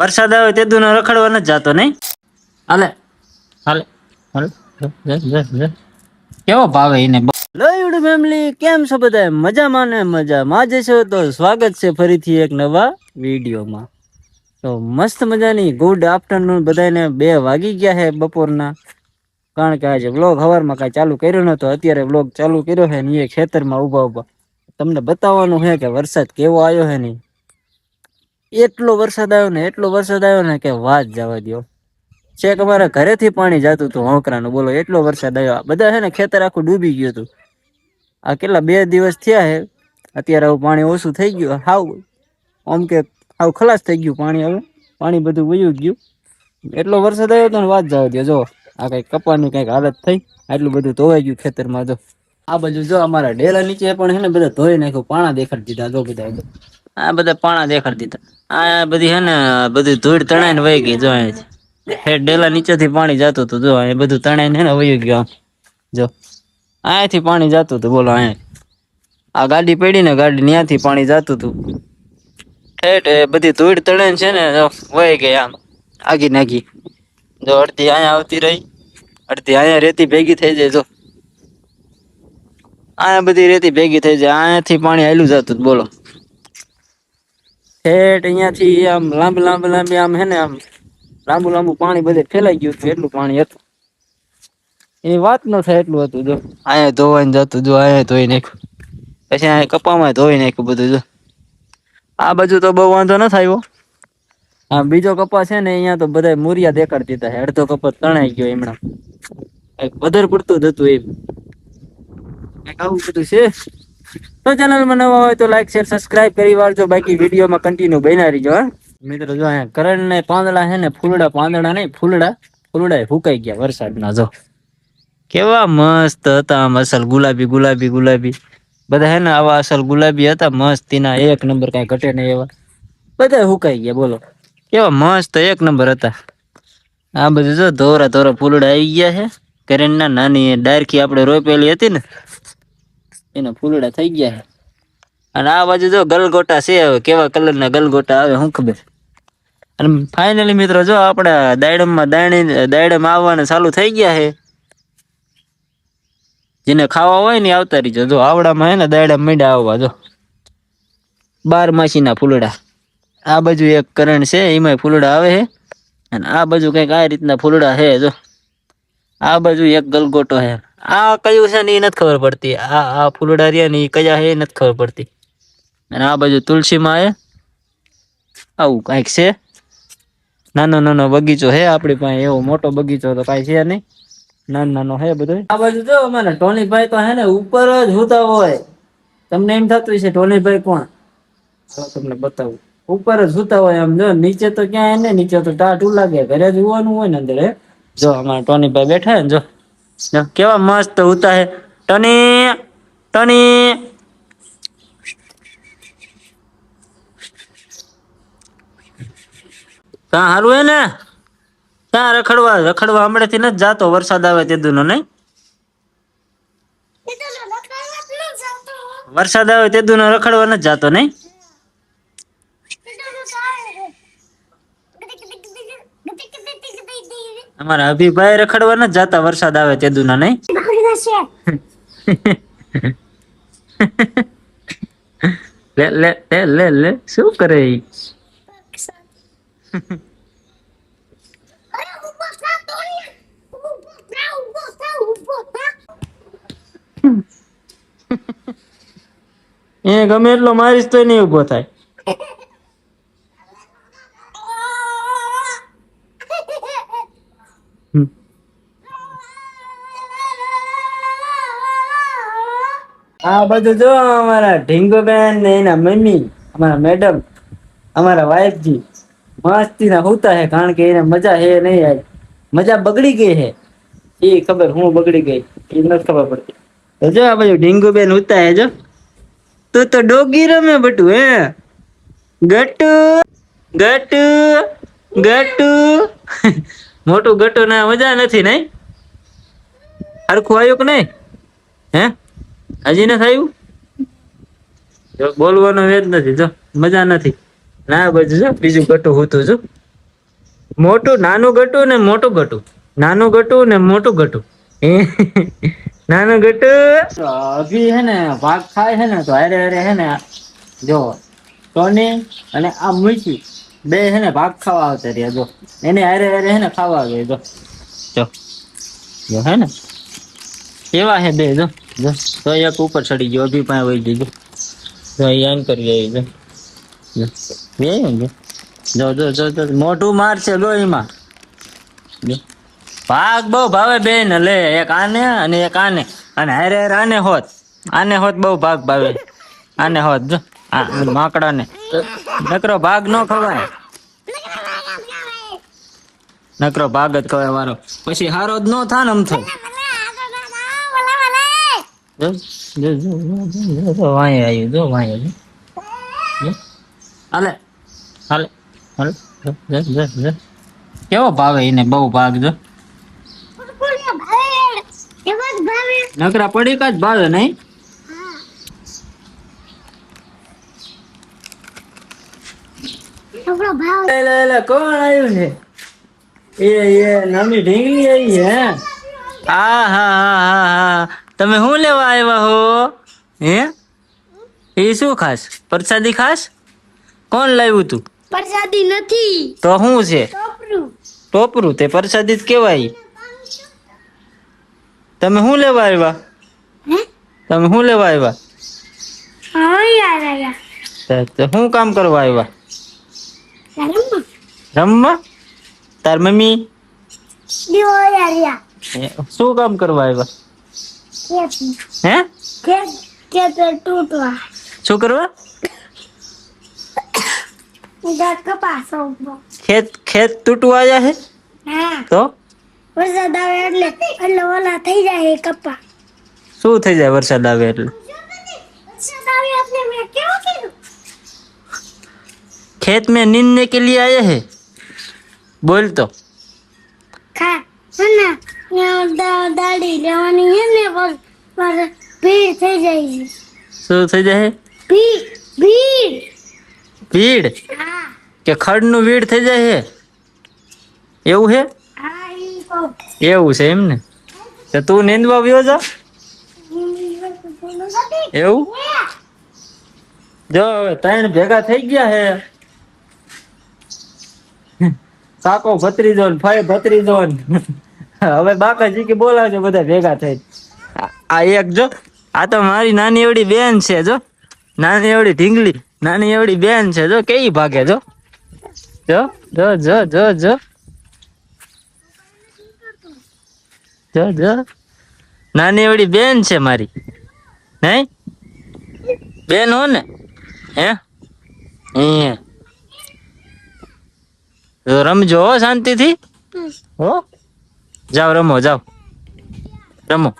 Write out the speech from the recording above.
વરસાદ આવે તે દુનો રખડવા નથી જાતો નહીં. હાલે હાલે હાલે કેવો ભાવે એને. હેલો યુટ્યુબ ફેમિલી, કેમ છો બધા? મજામાં ને મજામાં જશો તો સ્વાગત છે ફરીથી એક નવા વિડીયોમાં. તો મસ્ત મજાની ગુડ આફ્ટરનૂન બધાને. 2 વાગી ગયા છે બપોરના. કારણ કે આજે વ્લોગ હવારમાં કઈ ચાલુ કર્યો નતો, અત્યારે વ્લોગ ચાલુ કર્યો છે ને એ ખેતરમાં ઉભા તમને બતાવવાનું છે કે વરસાદ કેવો આવ્યો છે ને. એટલો વરસાદ આવ્યો ને કે વાત જવા દ્યો. છેક અમારા ઘરેથી પાણી જતું હતું હોંકરાનું, બોલો એટલો વરસાદ આવ્યો. બધા છે ને ખેતર આખું ડૂબી ગયું હતું. આ કેટલા 2 દિવસ થયા છે. અત્યારે હવે પાણી ઓછું થઈ ગયું હાવ, આમ કે હાવ ખલાસ થઈ ગયું પાણી. હવે પાણી બધું વયું ગયું. એટલો વરસાદ આવ્યો હતો ને વાત જવા દો. જો આ કઈક કપાની કઈક હાલત થઈ, આટલું બધું ધોવાઈ ગયું ખેતરમાં. જો આ બાજુ જો અમારા ડેલા નીચે પણ છે ને બધા ધોઈ નાખ્યું, પાણા દેખાડી દીધા. જો બધા આ બધા પાણા દેખાડી દીધા. આ બધી છે ને બધી ધૂળ તણાઈને વહી ગઈ. જો હે ડેલા નીચેથી પાણી જતું હતું. જો એ બધું તણાઈને છે ને વહી ગયું. જો અહીંયાથી પાણી જતું હતું, બોલો અહીંયા આ ગાડી પડી ને, ગાડી ત્યાંથી પાણી જતું હતું. ઠેઠ બધી ધૂળ તણાઈને છે ને વહી ગઈ આમ આગી નાગી. જો અડધી અહીંયા આવતી રહી, અડધી અહીંયા રેતી ભેગી થઈ જાય. જો અહીંયા બધી રેતી ભેગી થઈ જાય. અહીંયાથી પાણી હાલ્યું જતું બોલો. ઠેઠ અહીંયાથી આમ લાંબી આમ હે ને આમ લાંબુ પાણી બધે ફેલાઈ ગયું હતું. એટલું પાણી હતું, એની વાત ન થાય એટલું હતું. જો અહીંયા ધોવાઈને જતું, જો અહીંયા ધોઈ નાખ્યું, પછી અહીંયા કપામાં ધોઈ નાખ્યું બધું. જો આ બાજુ તો બહુ વાંધો ન થાય. હા, બીજો કપા છે ને અહીંયા તો બધા મૂરિયા દેખાડી દીધા. અડધો કપા તણાઈ ગયો એમણા, વધારે પડતું જ હતું એમ. આવું બધું છે. તો ચેનલમાં નવા હોય તો લાઈક શેર સબસ્ક્રાઇબ કરી વાળજો. બાકી વિડીયોમાં કન્ટિન્યુ બન્યા રહીજો. હા મિત્રો, જો અહીંયા કરણ ને પાંદડા છે ને, પાંદડા નહીં ફૂલડા ફૂકાઈ ગયા વરસાદના. જો કેવા મસ્ત હતા આમ, અસલ ગુલાબી બધા હે ને આવા અસલ ગુલાબી હતા મસ્તીના, એક નંબર, કઈ ઘટે નહીં એવા. બધા હુકાઈ ગયા બોલો. કેવા મસ્ત એક નંબર હતા. આ બધું જો ધોરા ફૂલડા આવી ગયા છે. કરેણના નાની ડાયરખી આપણે રોપેલી હતી ને, એના ફૂલડા થઈ ગયા છે. અને આ બાજુ જો ગલગોટા છે. હવે કેવા કલરના ગલગોટા આવે શું ખબર. અને ફાઇનલી મિત્રો જો આપડા દાયડમ આવવાના ચાલુ થઈ ગયા છે. જેને ખાવા હોય ને આવતા રહીજો. જો આવડામાં હે ને દાયડા મીંડા આવવા. જો 12 ફૂલડા. આ બાજુ એક કરણ છે, એમાં ફૂલડા આવે છે. અને આ બાજુ કઈક આ રીતના ફૂલડા છે. જો આ બાજુ એક ગલગોટો છે. આ કયું છે ને એ નથી ખબર પડતી. આ ફૂલડા રહ્યા ને એ કયા છે એ નથી ખબર પડતી. અને આ બાજુ તુલસીમાં છે. આવું કઈક છે. નાનો બગીચો છે આપડી પાસે. એવો મોટો બગીચો તો કઈ છે નહીં, નાનો હે બધું. આ બાજુ જો અમારા ટોનીભાઈ તો હે ને ઉપર જ હોતા હોય. તમને એમ થતું છે ટોનીભાઈ કોણ? તમને બતાવું. ઉપર જ સુતા હોય આમ. જો નીચે તો ક્યાં એને, નીચે તો ટાટું લાગે. ઘરે જ હોવાનું હોય ને અંદર. જો અમારા ટોનીભાઈ બેઠા ને, જો કેવા મસ્ત હોતા હે. ટોની ત્યાં હારું હે ને? ત્યાં રખડવા હમણાંથી નથી જાતો. વરસાદ આવે તે દુનો નહીં. વરસાદ આવે તે દુનો રખડવા નથી જાતો નહીં. અમારા અભિભાઈ રખડવા નથી જાતા વરસાદ આવે તે દુના નહીં. લે શું કરે ઈ? એ ગમે એટલો મારીશ તો નહીં ઉભો થાય. આ બધું જો અમારા ઢીંગોબેન ને એના મમ્મી, અમારા મેડમ, અમારા વાઇફજી મસ્તી ના હોતા હે. કારણ કે એને મજા હે નહીં આવી, મજા બગડી ગઈ હે. એ ખબર હું બગડી ગઈ એ નથી ખબર પડતી. તો જો આ બધું ઢીંગુબેન હોતા હે. જો તું તો ડોગી રમે બટુ. હે ગટુ મોટું ગટુ ના મજા નથી નહીં. હરખું આવ્યું કે નહીં? હે હજી નથી આવ્યું? જો બોલવાનો વેદ નથી. જો મજા નથી. ના બાજુ જો બીજું ગટુ હોતું. જો મોટું નાનું ગટું ને મોટું ગટું, નાનું ગટું ને મોટું ગટું. નાનું ગટું અભી હે ને ભાગ ખાય હે ને તો હારે હારે હે ને જો ટોની અને આ મૂકી બે હે ને ભાગ ખાવા આવતા રહ્યા. જો એને હારે હારે હે ને ખાવા આવે. જો જો જો હે ને કેવા હે બે. જો જો તો એક ઉપર ચડી ગયો, અભી પાસે વહી ગઈ. જો આમ કરી આવી. જો બે જો જો જો જો મોઢું મારશે લોહીમાં. ભાગ બહુ ભાવે બે ને. લે એક આને અને એક આને અને હારે હારે આને હોત બહુ ભાગ ભાવે. આને હોત જો માકડા ને નકરો ભાગ નો ખવાય. નકરો ભાગ જ ખવાય મારો, પછી હારો જ નો થાય ને આમ થાય. જો જો જો જો વાય આવ્યું. જો વાય આવ્યું. હાલે હાલે હાલે. કેવો ભાવે એને બહુ ભાગ. જો નકરા પડીકા જ ભાવે નહીં. કોણ આવ્યું છે? એ નવી ઢીંગલી આવી હે. હા હા હા હા હા. તમે શું લેવા આવ્યા હો? હે એ શું ખાસ? પ્રસાદી ખાસ? કોણ લાવ્યું તું? પ્રસાદી નથી તો શું છે? ટોપરું. ટોપરું તે પ્રસાદી જ કેવાય. તમે શું લેવા આવ્યા? હે તમે શું લેવા આવ્યા? હા યાર યાર તો શું કામ કરવા આવ્યા? રમવા રમવા? તાર મમ્મી દીવો યાર યાર શું કામ કરવા આવ્યા? હે ખેત ખેત તૂટવા. શું કરવા? કપાસ ખેત તૂટવા આવ્યા હે? હા તો વરસાદ આવે એટલે ઓલા થઈ જાય કપા. શું થઈ જાય વરસાદ આવે એટલે? વરસાદ આવે એટલે મેં કેવું કીધું? खेत में नींदने के लिए आए हैं. बोल तो. ખા ના દાડી લેવાની હે ને પર ભીડ થઈ જાય છે. શું થઈ જાય? ભીડ ભીડ હા કે ખડ નું વીડ થઈ જાય છે? એવું હે? હા ઈ કહું. એવું છે એમ ને? તો તું નીંદવા વ્યો જા. એવું? જો હવે ત્રણ ભેગા થઈ ગયા હે. કાકો ભત્રીજો ને ફાઈ ભત્રીજો ને હવે બાકાજી કે બોલાવજો બધા ભેગા થઈ. આ એક જો આ તો મારી નાની એવડી બેન છે. જો નાની એવડી ઢીંગલી નાની એવડી બેન છે. જો કેવી ભાગે. જો જો જો જો જો જો જો જો નાની એવડી બેન છે મારી. નહીં બેન હો ને? હે તો રમજો હો શાંતિથી. હો જાઓ રમો જાઓ રમો.